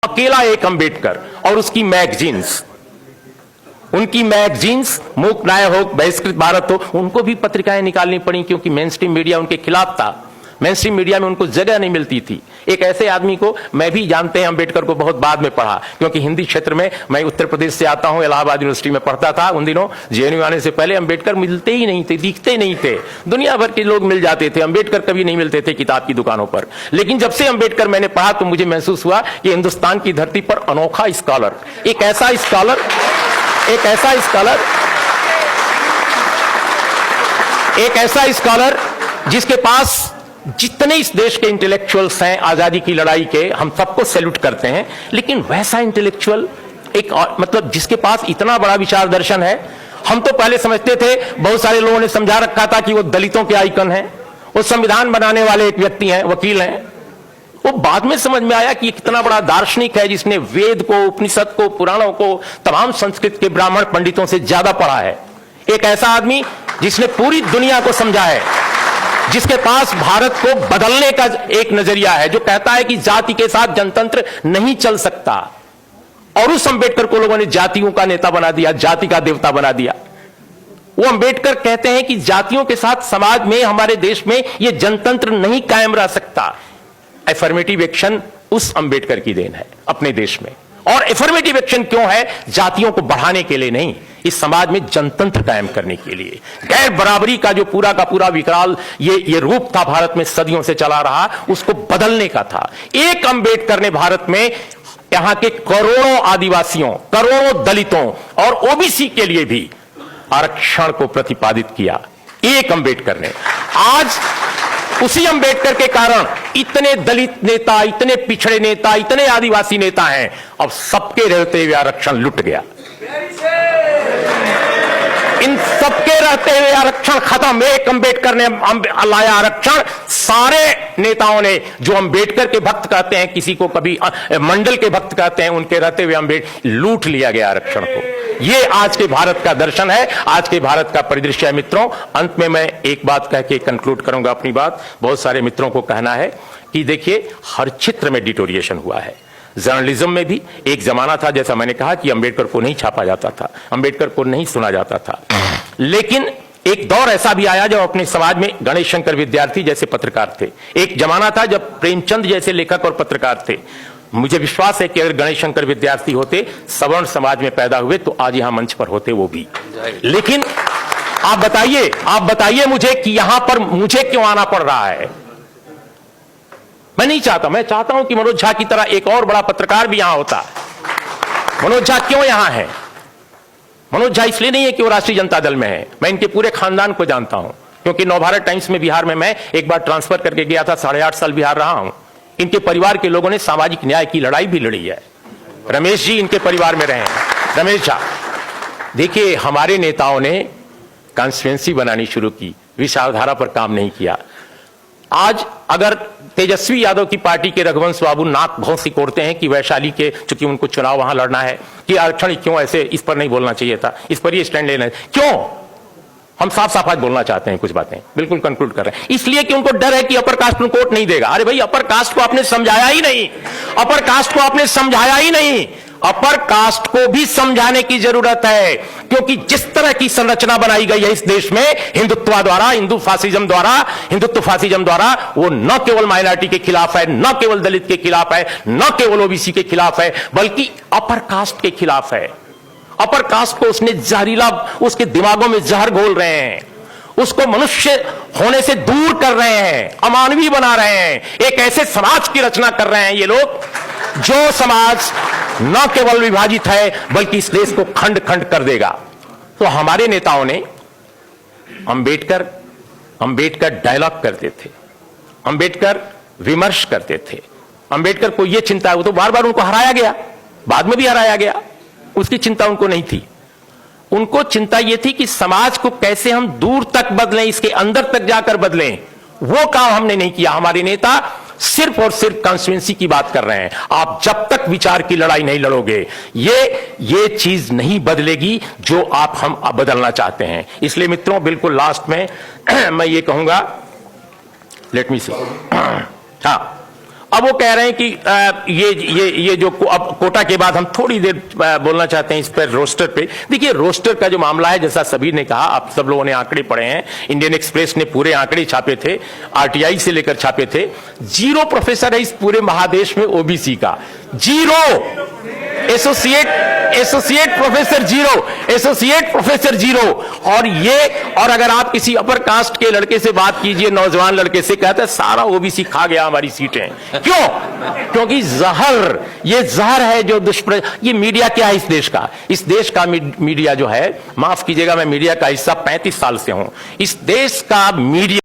अकेला एक अंबेडकर और उसकी मैगजीन्स, उनकी मैगजीन्स मूक न्याय हो, बहिष्कृत भारत हो, उनको भी पत्रिकाएं निकालनी पड़ी क्योंकि मेन स्ट्रीम मीडिया उनके खिलाफ था। मेन स्ट्रीम मीडिया में उनको जगह नहीं मिलती थी। एक ऐसे आदमी को मैं भी जानते हैं, अंबेडकर को बहुत बाद में पढ़ा क्योंकि हिंदी क्षेत्र में मैं उत्तर प्रदेश से आता हूं, इलाहाबाद यूनिवर्सिटी में पढ़ता था। उन दिनों जेएनयू आने से पहले अंबेडकर मिलते ही नहीं थे, दिखते नहीं थे। दुनिया भर के लोग मिल जाते थे, अंबेडकर कभी नहीं मिलते थे किताब की दुकानों पर। लेकिन जब से अंबेडकर मैंने पढ़ा तो मुझे महसूस हुआ कि हिंदुस्तान की धरती पर अनोखा स्कॉलर, एक ऐसा स्कॉलर जिसके पास जितने इस देश के इंटेलेक्चुअल्स हैं आजादी की लड़ाई के, हम सबको सैल्यूट करते हैं, लेकिन वैसा इंटेलेक्चुअल एक मतलब जिसके पास इतना बड़ा विचार दर्शन है। हम तो पहले समझते थे, बहुत सारे लोगों ने समझा रखा था कि वो दलितों के आइकन हैं, वो संविधान बनाने वाले एक व्यक्ति हैं, वकील हैं। वो बाद में समझ में आया कि कितना बड़ा दार्शनिक है जिसने वेद को, उपनिषद को, पुराणों को, तमाम संस्कृत के ब्राह्मण पंडितों से ज्यादा पढ़ा है। एक ऐसा आदमी जिसने पूरी दुनिया को समझा है, जिसके पास भारत को बदलने का एक नजरिया है, जो कहता है कि जाति के साथ जनतंत्र नहीं चल सकता। और उस अंबेडकर को लोगों ने जातियों का नेता बना दिया, जाति का देवता बना दिया। वो अंबेडकर कहते हैं कि जातियों के साथ समाज में, हमारे देश में यह जनतंत्र नहीं कायम रह सकता। एफर्मेटिव एक्शन उस अंबेडकर की देन है अपने देश में। और एफर्मेटिव एक्शन क्यों है? जातियों को बढ़ाने के लिए नहीं, इस समाज में जनतंत्र कायम करने के लिए। गैर बराबरी का जो पूरा का पूरा विकराल ये रूप था भारत में सदियों से चला रहा, उसको बदलने का था। एक अंबेडकर ने भारत में यहां के करोड़ों आदिवासियों, करोड़ों दलितों और ओबीसी के लिए भी आरक्षण को प्रतिपादित किया। एक अंबेडकर ने। आज उसी अंबेडकर के कारण इतने दलित नेता, इतने पिछड़े नेता, इतने आदिवासी नेता हैं। अब सबके रहते हुए आरक्षण लुट गया। इन सबके रहते हुए आरक्षण खत्म। एक अंबेडकर ने लाया आरक्षण। सारे नेताओं ने, जो अंबेडकर के भक्त कहते हैं, किसी को कभी मंडल के भक्त कहते हैं, उनके रहते हुए अंबेडकर लूट लिया गया आरक्षण को। ये आज के भारत का दर्शन है, आज के भारत का परिदृश्य है। मित्रों, अंत में मैं एक बात कह के कंक्लूड करूंगा अपनी बात। बहुत सारे मित्रों को कहना है कि देखिए, हर क्षेत्र में डिटोरिएशन हुआ है। जर्नलिज्म में भी एक जमाना था, जैसा मैंने कहा, कि अंबेडकर को नहीं छापा जाता था, अंबेडकर को नहीं सुना जाता था। लेकिन एक दौर ऐसा भी आया जब अपने समाज में गणेश शंकर विद्यार्थी जैसे पत्रकार थे। एक जमाना था जब प्रेमचंद जैसे लेखक और पत्रकार थे। मुझे विश्वास है कि अगर गणेश शंकर विद्यार्थी होते, सवर्ण समाज में पैदा हुए, तो आज यहां मंच पर होते वो भी। लेकिन आप बताइए मुझे कि यहां पर मुझे क्यों आना पड़ रहा है? मैं नहीं चाहता। मैं चाहता हूं कि मनोज झा की तरह एक और बड़ा पत्रकार भी यहां होता। मनोज झा क्यों यहां है? मनोज झा इसलिए नहीं है कि वो राष्ट्रीय जनता दल में है। मैं इनके पूरे खानदान को जानता हूं, क्योंकि नवभारत टाइम्स में बिहार में मैं एक बार ट्रांसफर करके गया था। 8.5 साल बिहार रहा हूं। इनके परिवार के लोगों ने सामाजिक न्याय की लड़ाई भी लड़ी है। रमेश जी इनके परिवार में रहे हैं। रमेश झा, देखिए, हमारे नेताओं ने कॉन्स्टिट्यूएंसी बनानी शुरू की, विचारधारा पर काम नहीं किया। आज अगर तेजस्वी यादव की पार्टी के रघुवंश बाबू नाक बहुत सिकोड़ते हैं कि वैशाली के, चूंकि उनको चुनाव वहां लड़ना है, कि आरक्षण क्यों ऐसे, इस पर नहीं बोलना चाहिए था, इस पर ये स्टैंड लेना है, क्यों? हम साफ साफ आज बोलना चाहते हैं, कुछ बातें बिल्कुल कंक्लूड कर रहे हैं। इसलिए कि उनको डर है कि अपर कास्ट को कोर्ट नहीं देगा। अरे भाई, अपर कास्ट को आपने समझाया ही नहीं, अपर कास्ट को आपने समझाया ही नहीं। अपर कास्ट को भी समझाने की जरूरत है, क्योंकि जिस तरह की संरचना बनाई गई है इस देश में हिंदुत्व द्वारा, हिंदुत्व फासिज्म द्वारा, वो न केवल माइनॉरिटी के खिलाफ है, न केवल दलित के खिलाफ है, न केवल ओबीसी के खिलाफ है, बल्कि अपर कास्ट के खिलाफ है। अपर कास्ट को उसने जहरीला, उसके दिमागों में जहर घोल रहे हैं, उसको मनुष्य होने से दूर कर रहे हैं, अमानवीय बना रहे हैं। एक ऐसे समाज की रचना कर रहे हैं ये लोग, जो समाज न केवल विभाजित है, बल्कि इस देश को खंड खंड कर देगा। तो हमारे नेताओं ने अंबेडकर डायलॉग करते थे, अंबेडकर विमर्श करते थे। अंबेडकर को यह चिंता, वो तो बार बार उनको हराया गया, बाद में भी हराया गया, उसकी चिंता उनको नहीं थी। उनको चिंता यह थी कि समाज को कैसे हम दूर तक बदलें, इसके अंदर तक जाकर बदलें। वो काम हमने नहीं किया। हमारे नेता सिर्फ और सिर्फ कॉन्स्टिट्यूएंसी की बात कर रहे हैं। आप जब तक विचार की लड़ाई नहीं लड़ोगे, ये चीज नहीं बदलेगी जो हम बदलना चाहते हैं। इसलिए मित्रों, बिल्कुल लास्ट में मैं ये कहूंगा, लेट मी सी, हाँ, अब वो कह रहे हैं कि ये जो अब कोटा के बाद हम थोड़ी देर बोलना चाहते हैं इस पर रोस्टर पे। देखिए रोस्टर का जो मामला है, जैसा सभी ने कहा, आप सब लोगों ने आंकड़े पढ़े हैं, इंडियन एक्सप्रेस ने पूरे आंकड़े छापे थे, आरटीआई से लेकर छापे थे। 0 प्रोफेसर है इस पूरे महादेश में ओबीसी का, 0 एसोसिएट प्रोफेसर 0, एसोसिएट प्रोफेसर 0। और अगर आप किसी अपर कास्ट के लड़के से बात कीजिए, नौजवान लड़के से, कहते हैं सारा ओबीसी खा गया हमारी सीटें। क्यों? क्योंकि जहर, ये जहर है जो ये मीडिया क्या है इस देश का? इस देश का मीडिया जो है, माफ कीजिएगा मैं मीडिया का हिस्सा 35 साल से हूं, इस देश का मीडिया